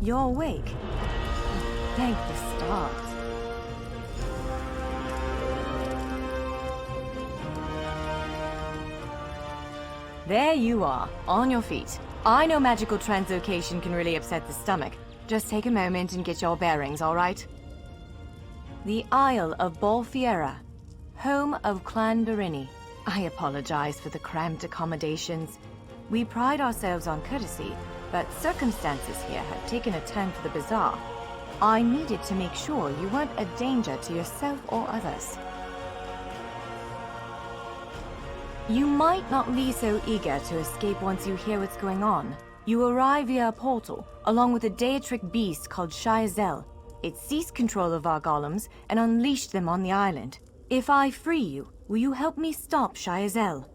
You're awake. Thank the stars. There you are, on your feet. I know magical translocation can really upset the stomach. Just take a moment and get your bearings, all right? The Isle of Bolfiera, home of Clan Darini. I apologize for the cramped accommodations. We pride ourselves on courtesy, but circumstances here have taken a turn for the bizarre. I needed to make sure you weren't a danger to yourself or others. You might not be so eager to escape once you hear what's going on. You arrive via a portal, along with a deitric beast called Shiazel. It seized control of our golems and unleashed them on the island. If I free you, will you help me stop Shiazel?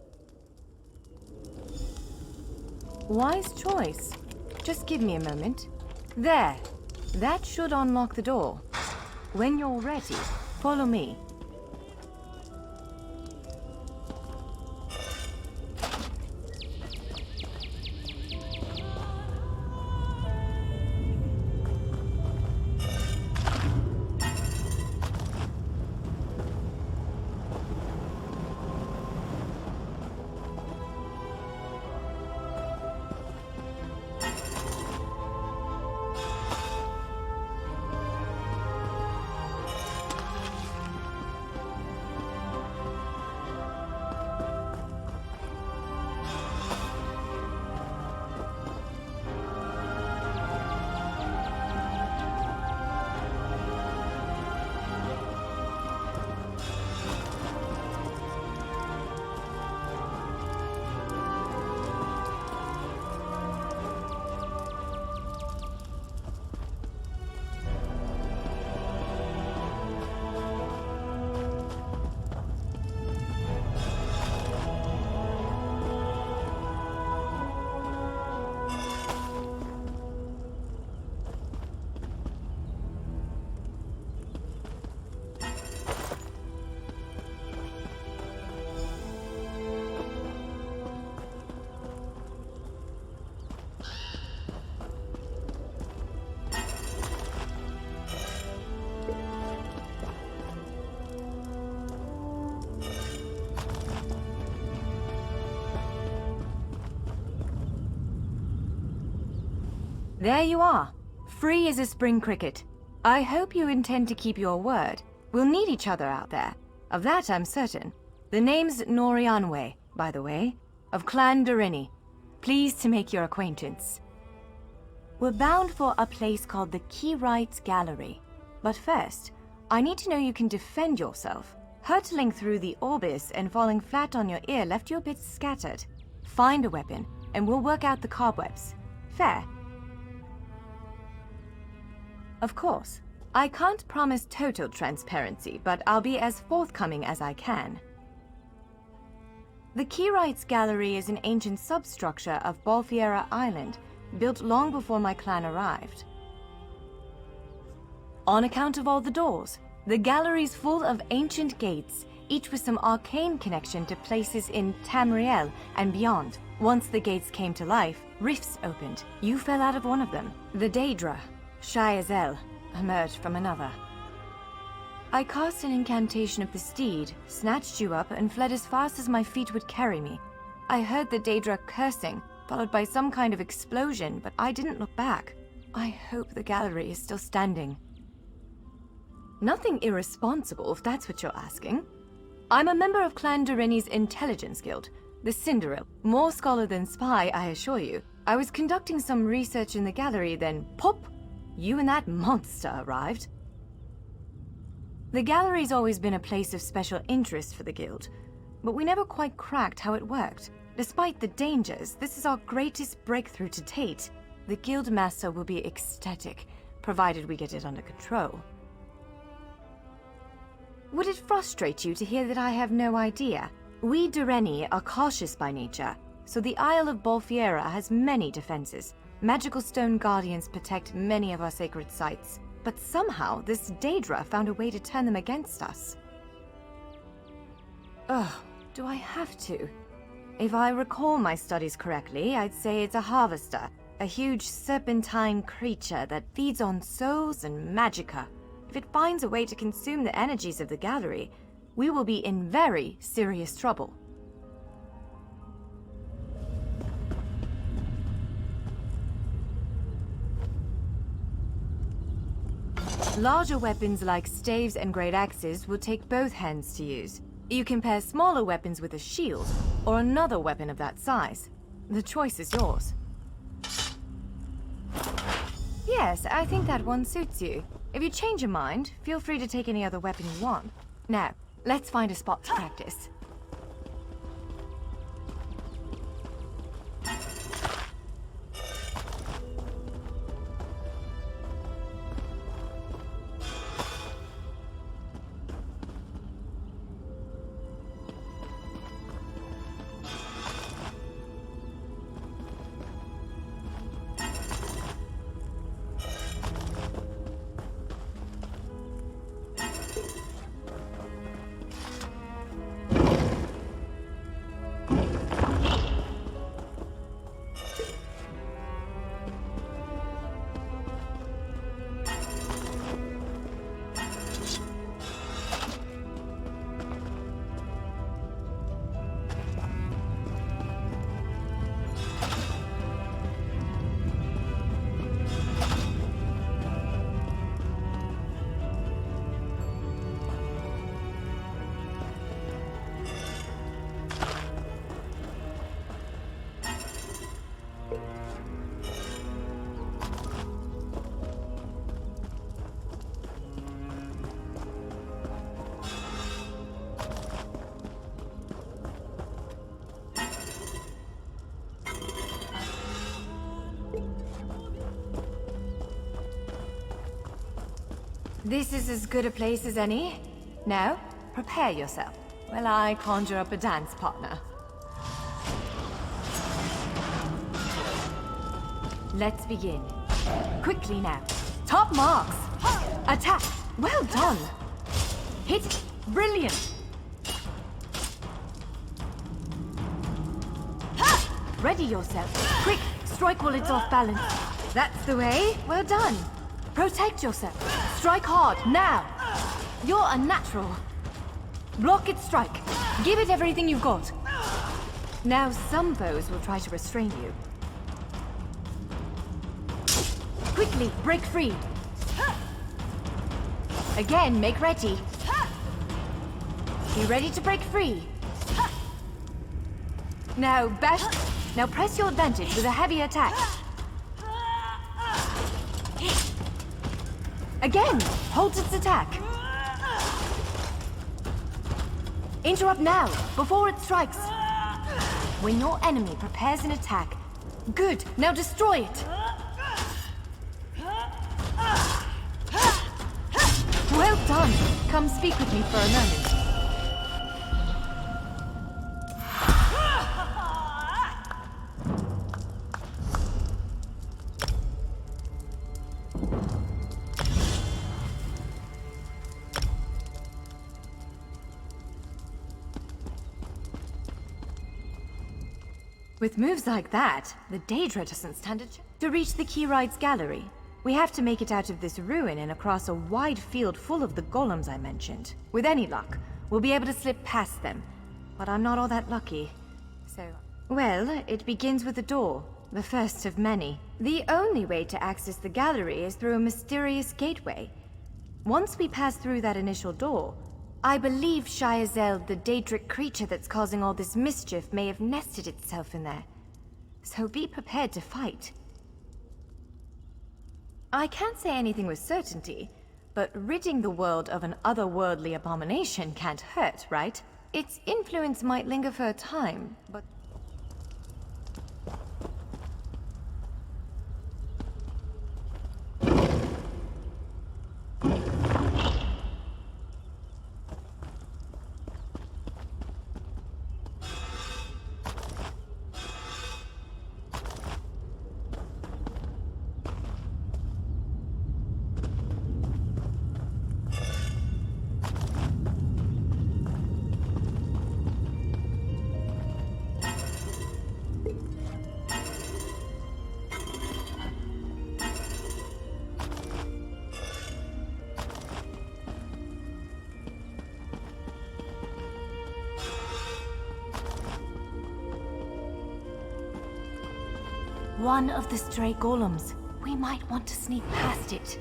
Wise choice. Just give me a moment. There. That should unlock the door. When you're ready, follow me. There you are, free as a spring cricket. I hope you intend to keep your word. We'll need each other out there. Of that I'm certain. The name's Norianwe, by the way, of Clan Darini. Pleased to make your acquaintance. We're bound for a place called the Keyrights Gallery. But first, I need to know you can defend yourself. Hurtling through the Orbis and falling flat on your ear left you a bit scattered. Find a weapon, and we'll work out the cobwebs. Fair? Of course. I can't promise total transparency, but I'll be as forthcoming as I can. The Keyrights Gallery is an ancient substructure of Bolfiera Island, built long before my clan arrived. On account of all the doors, the gallery's full of ancient gates, each with some arcane connection to places in Tamriel and beyond. Once the gates came to life, rifts opened. You fell out of one of them. The Daedra, Shiazel, emerged from another. I cast an incantation of the steed, snatched you up, and fled as fast as my feet would carry me. I heard the Daedra cursing, followed by some kind of explosion, but I didn't look back. I hope the gallery is still standing. Nothing irresponsible, if that's what you're asking. I'm a member of Clan Darini's Intelligence Guild, the Cinderell. More scholar than spy, I assure you. I was conducting some research in the gallery, then pop! You and that monster arrived. The gallery's always been a place of special interest for the guild, but we never quite cracked how it worked. Despite the dangers, this is our greatest breakthrough to date. The guild master will be ecstatic, provided we get it under control. Would it frustrate you to hear that I have no idea? We Dareni are cautious by nature, so the Isle of Bolfiera has many defenses. Magical stone guardians protect many of our sacred sites, but somehow this Daedra found a way to turn them against us. Ugh, do I have to? If I recall my studies correctly, I'd say it's a harvester, A huge serpentine creature that feeds on souls and magicka. If it finds a way to consume the energies of the gallery, we will be in very serious trouble. Larger weapons like staves and great axes will take both hands to use. You can pair smaller weapons with a shield, or another weapon of that size. The choice is yours. Yes, I think that one suits you. If you change your mind, feel free to take any other weapon you want. Now, let's find a spot to practice. This is as good a place as any. Now, prepare yourself while I conjure up a dance partner. Let's begin. Quickly now. Top marks. Attack. Well done. Hit. Brilliant. Ready yourself. Quick. Strike while it's off balance. That's the way. Well done. Protect yourself. Strike hard, now! You're a natural. Block its strike. Give it everything you've got. Now some foes will try to restrain you. Quickly, break free. Again, make ready. Be ready to break free. Now bash. Now press your advantage with a heavy attack. Again, hold its attack. Interrupt now, before it strikes. When your enemy prepares an attack, good, now destroy it. Well done. Come speak with me for a moment. With moves like that, the Daedra doesn't stand a chance. To reach the Keyride's gallery, we have to make it out of this ruin and across a wide field full of the golems I mentioned. With any luck, we'll be able to slip past them. But I'm not all that lucky. So... Well, it begins with a door. The first of many. The only way to access the gallery is through a mysterious gateway. Once we pass through that initial door, I believe Shayazel, the Daedric creature that's causing all this mischief, may have nested itself in there. So be prepared to fight. I can't say anything with certainty, but ridding the world of an otherworldly abomination can't hurt, right? Its influence might linger for a time, but... One of the stray golems. We might want to sneak past it.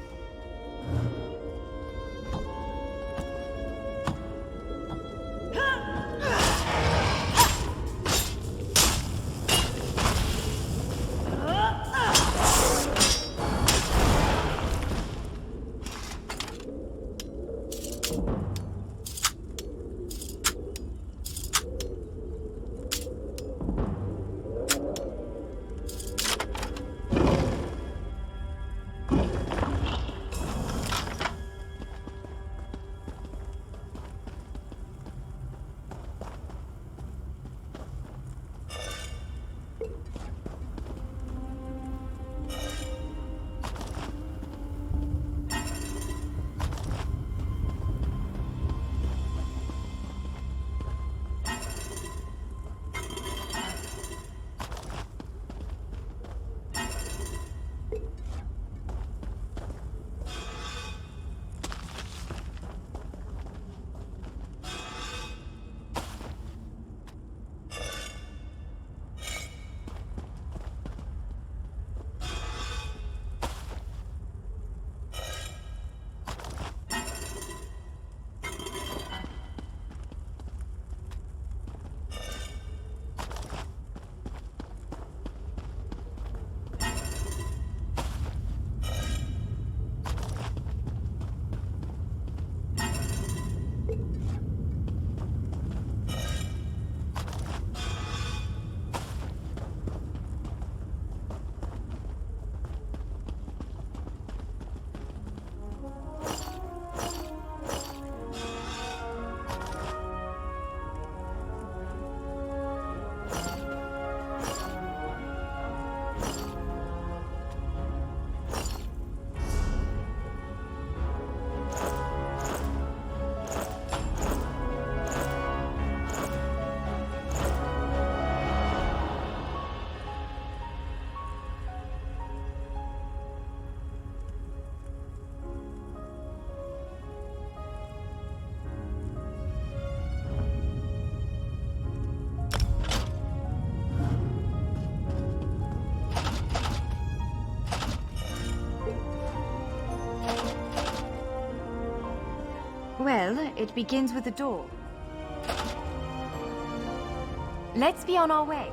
Well, it begins with a door. Let's be on our way.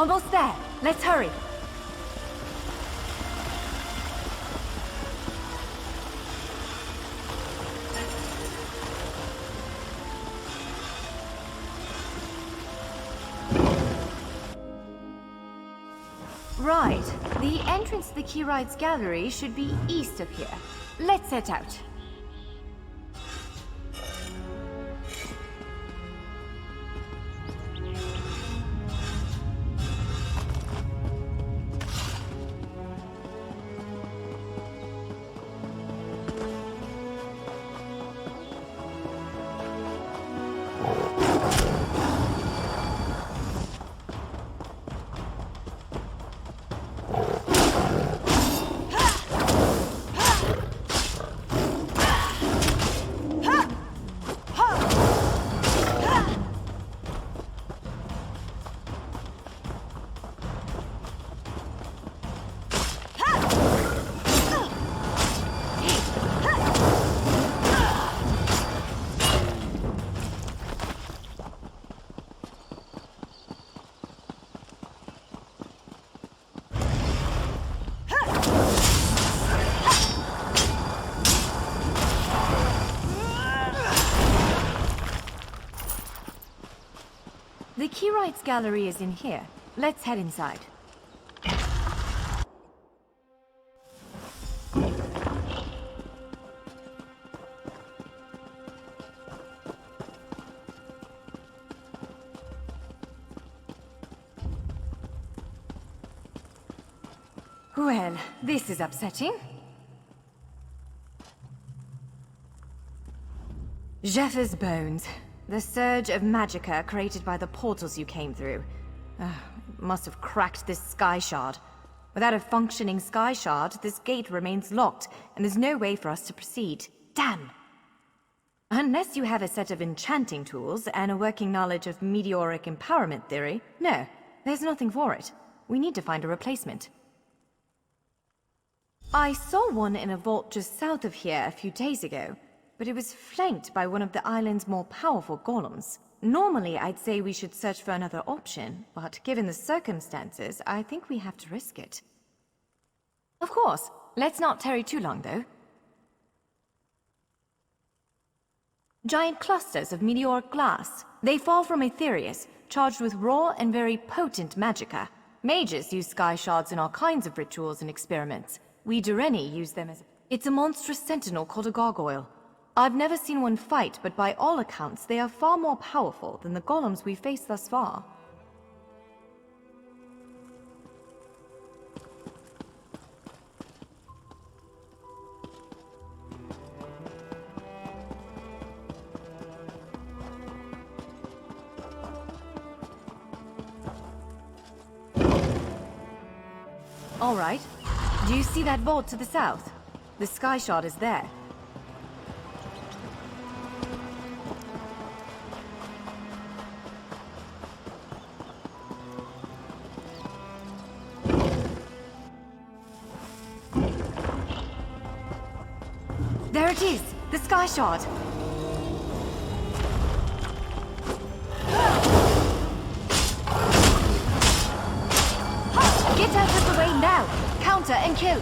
Almost there. Let's hurry. Right. The entrance to the Keyrites Gallery should be east of here. Let's set out. The Keyrites Gallery is in here. Let's head inside. Well, this is upsetting. Jeffers' bones. The surge of magicka created by the portals you came through. Must have cracked this sky shard. Without a functioning sky shard, this gate remains locked, and there's no way for us to proceed. Damn! Unless you have a set of enchanting tools and a working knowledge of meteoric empowerment theory, no, there's nothing for it. We need to find a replacement. I saw one in a vault just south of here a few days ago, but it was flanked by one of the island's more powerful golems. Normally, I'd say we should search for another option, but given the circumstances, I think we have to risk it. Of course. Let's not tarry too long, though. Giant clusters of meteoric glass. They fall from Aetherius, charged with raw and very potent magicka. Mages use sky shards in all kinds of rituals and experiments. We Dureni use them as... It's a monstrous sentinel called a gargoyle. I've never seen one fight, but by all accounts, they are far more powerful than the golems we've faced thus far. All right. Do you see that vault to the south? The sky shard is there. There it is! The sky shard! Get out of the way now! Counter and kill!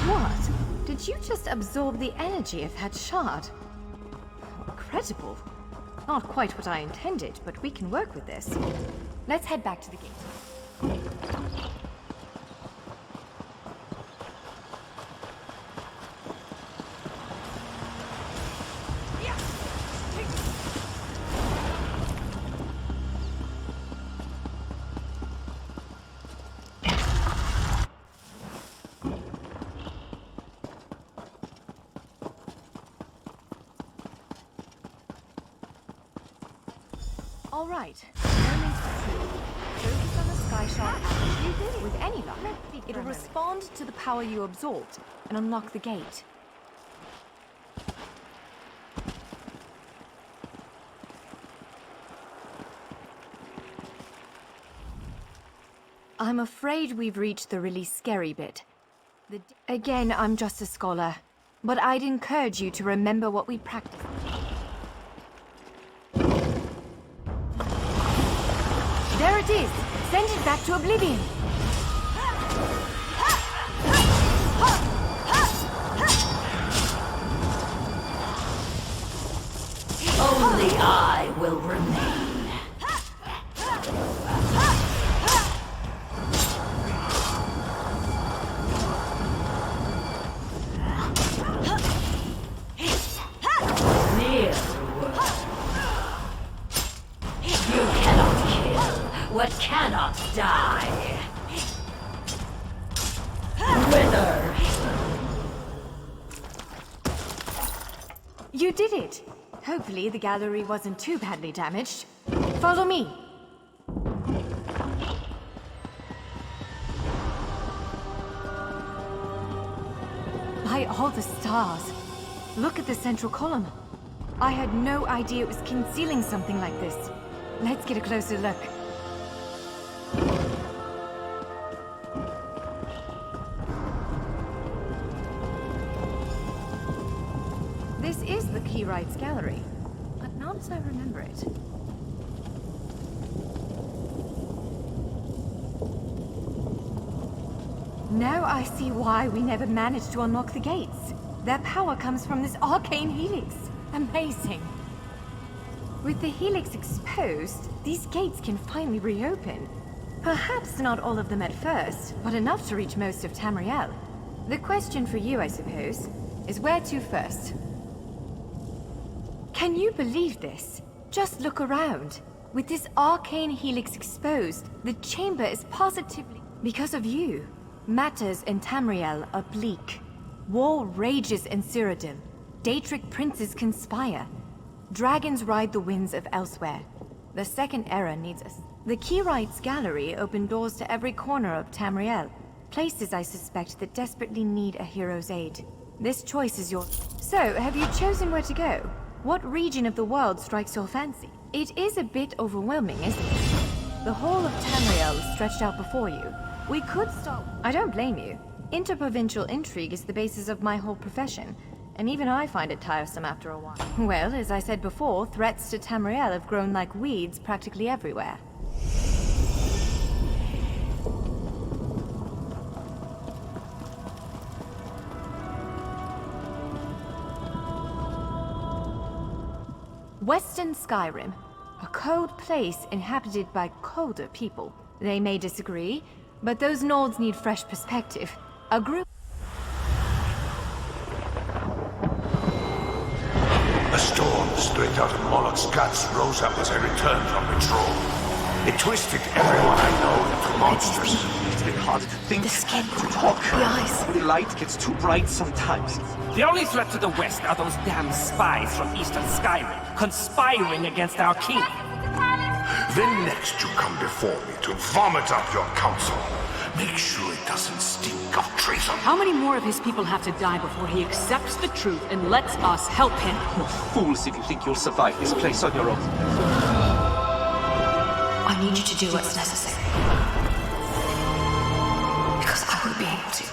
What? Did you just absorb the energy of that shard? Incredible. Not quite what I intended, but we can work with this. Let's head back to the gate. All right. Focus on the sky shard and with any luck, it'll respond to the power you absorbed and unlock the gate. I'm afraid we've reached the really scary bit. Again, I'm just a scholar, but I'd encourage you to remember what we practiced. There it is! Send it back to oblivion! Only I will remain. Near you cannot kill what cannot die. Wither. You did it! Hopefully the gallery wasn't too badly damaged. Follow me! By all the stars! Look at the central column. I had no idea it was concealing something like this. Let's get a closer look. This is the Keyrights Gallery, but not as I remember it. Now I see why we never managed to unlock the gates. Their power comes from this arcane helix. Amazing. With the helix exposed, these gates can finally reopen. Perhaps not all of them at first, but enough to reach most of Tamriel. The question for you, I suppose, is where to first? Can you believe this? Just look around. With this arcane helix exposed, the chamber is positively... Because of you, matters in Tamriel are bleak. War rages in Cyrodiil. Daedric princes conspire. Dragons ride the winds of elsewhere. The Second Era needs us. The Keyrights Gallery opened doors to every corner of Tamriel. Places, I suspect, that desperately need a hero's aid. This choice is yours. So, have you chosen where to go? What region of the world strikes your fancy? It is a bit overwhelming, isn't it? The whole of Tamriel is stretched out before you. We could stop... I don't blame you. Interprovincial intrigue is the basis of my whole profession, and even I find it tiresome after a while. Well, as I said before, threats to Tamriel have grown like weeds practically everywhere. Western Skyrim, a cold place inhabited by colder people. They may disagree, but those Nords need fresh perspective. A group... A storm straight out of Moloch's guts rose up as I returned from patrol. It twisted everyone I know into monsters. It's a bit harder to think. The skin, to talk. the eyes. The light gets too bright sometimes. The only threat to the West are those damn spies from Eastern Skyrim, conspiring against our king. Then next you come before me to vomit up your council. Make sure it doesn't stink of treason. How many more of his people have to die before he accepts the truth and lets us help him? You're fools if you think you'll survive this place on your own. I need you to do what's necessary. Because I won't be able to.